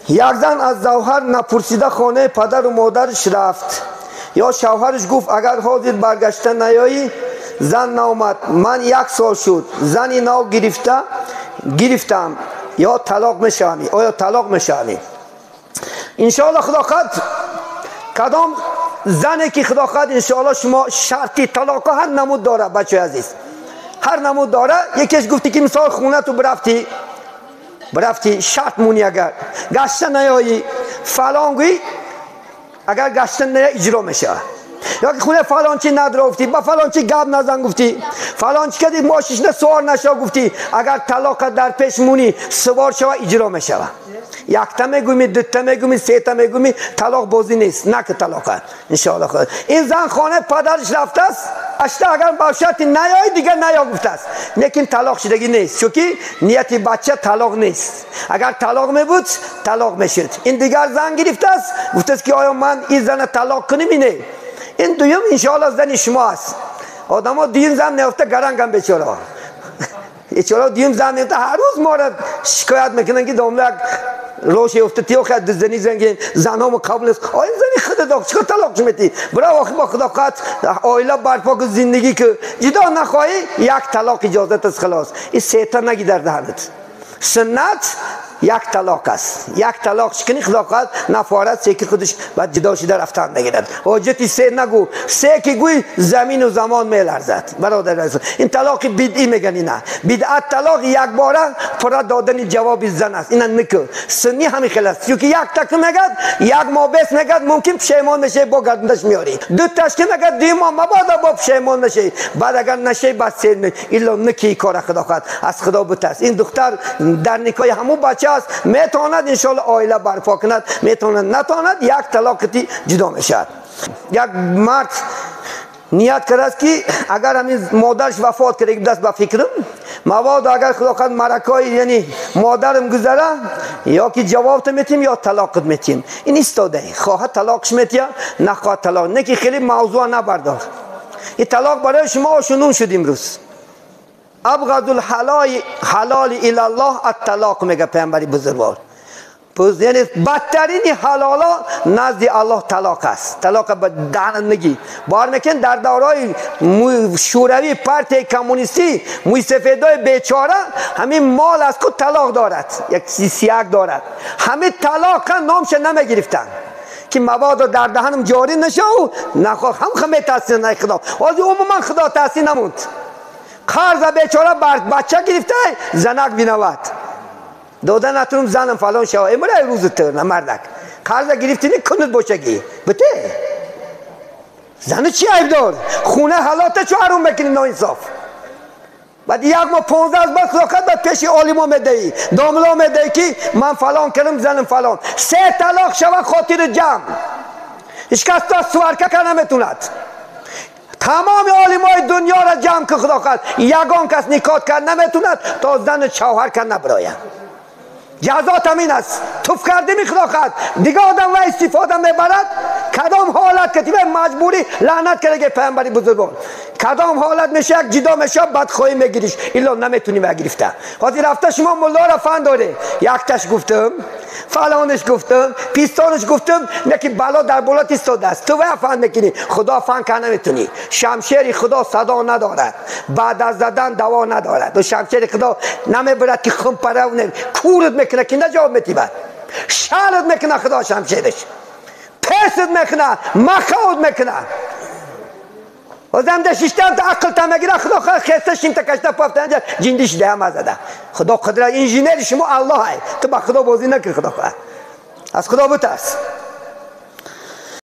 یک زن از شوهر نپرسیده خانه پدر و مادرش رفت. یا شوهرش گفت اگر حاضر برگشتن نیایی زن نامد. من 1 سال شد زنی نو گرفتم یا طلاق میشوی؟ آیا طلاق میشوی؟ انشاءالله خدا خواهد کدام زنی که خدا خواهد انشاءالله شما شرطی طلاق هر نمود داره بچه عزیز، هر نمود داره. یکیش گفتی که مثال خونه تو برفتی شرط مونی اگر گشتن نیایی فلان گوی، اگر گشتن نیایی اجرا میشه. یا که خونه فلان چی نداره گفتی، با فلان چی گپ نزن گفتی، فلان چی کدی ماشیش نه سوار نشو گفتی، اگر طلاق در پیش مونی سوار شو اجرا میشه. یک تا میگومی، 2 تا میگومی، 3 تا میگومی، طلاق بازی نیست، نه که طلاق ان شاء الله. خدا این زن خانه پدرش رفته است، اشتا اگر با شرط نیای دیگه نیا گفته است، لیکن طلاق شدگی نیست، چون که نیت بچه طلاق نیست. اگر طلاق میبود طلاق میشد. این دیگر زن گرفته است، گفته است که آیا من این زن طلاق کنم؟ نه، این دویم ان شاء الله زن شما است. آدما دین زن نفته گرنگم بیچاره، بیچاره دین زن نفته هر روز ما را شکایت میکنن که داملک روشی افتادی و خد زنی زنگین زنام قبل است. آیا زنی خود داغ چیکار طلاق شمیتی؟ برای وقت با خدا قط آیلا برپا که زندگی که جدا نخواهی 1 طلاق اجازت است خلاص. این 3 تا نگی در دهنت. سنت 1 طلاق است. 1 طلاق شکنی خدا قد نفارت 3 که خودش بعد جدا شده رفتن نگیرد. حاجتی 3 نگو، 3 که گوی زمین و زمان میلرزد. برادر رسول این طلاق بدعی میگنی. نه بدعت طلاق 1 باره پر دادن جواب زن است. اینا نکو سنی همین خلاص، چون 1 تک میگد 1 ماه بس میگد ممکن پشیمان میشه با گردنش میاری. 2 تاش که میگد 2 ماه مبادا با پشیمان نشه، بعد اگر نشه بعد 3 می الا نکی کار خدا خواهد از خدا بترس. این دختر در نکای همون بچه است، میتواند انشالله آیله برپا کند، میتواند نتواند 1 طلاقتی جدا میشد. یک مرد نیت کرده است که اگر همین مادرش وفات کرده دست به فکرم مواد اگر خدا خواهد مرکای یعنی مادرم گذره یا که جواب میتیم یا طلاق میتیم. این استاده خواهد طلاقش میتیم نخواهد طلاق، نه که خیلی موضوع نبردار. این طلاق برای شما آشنون شد امروز. ابغض الحلال الی الله الطلاق میگه پیامبر بزرگوار. یعنی بدترین حلالا نزد الله طلاق است. طلاق به دهن نگی بار میکن. در دورای شوروی پارتی کمونیستی موی سفیدای بیچاره همین مال از کو طلاق دارد، یک سیاق دارد، همین طلاق نامش نمیگرفتن که مواد در دهنم جاری نشه و نخواه هم خمه تاثیر نه خدا. از عموما خدا تاثیر نموند. قرض بیچاره بچه گرفته زنک بینواد داده نتونم زنم فلان شوا امرای روز ترنه مردک قرض گرفتی نکنید باشگی بته زن چی عیب دار؟ خونه حالاته چو حروم بکنی نا انصاف. بعد 1 ماه 15 از بعد خدا بعد پیش عالما میدهی داملا میدهی که من فلان کردم زنم فلان. 3 طلاق شوا خاطر جمع اشکست تا سوارکه که نمیتوند. تمام عالمای دنیا را جمع که خدا خواهد یگان کس نکاح کرد نمیتوند تا زن شوهر کرد نبراید. جزات همین است. توف کرده می خدا خواهد دیگه آدم و استفاده میبرد. کدام حالت کتیبه مجبوری لعنت کرده پیامبر بزرگوار. کدام حالت میشه یک جدا میشه بدخواهی میگیریش الا نمیتونی بگرفته. خاطر رفته شما ملا را فن داره، 1 تاش گفتم فلانش گفتم پیستانش گفتم، نه که بلا در بلات ایستاده است. تو فن میکنی خدا فن که نمیتونی. شمشیر خدا صدا ندارد، بعد از زدن دوا ندارد. و شمشیر خدا نمیبرد که خم پرونه کورت میکنه که نجاب میتیبد، شالت میکنه خدا شمشیرش، پست میکنه مخاود میکنه. آدم دشتم تا عقل تا مگیره خدا خسته شیم تا کشته پاپت انجا جندیش ده هم زده. خدا قدرت انجینیر شما الله های تو با خدا بازی نکن. خدا خواهد از خدا بترس.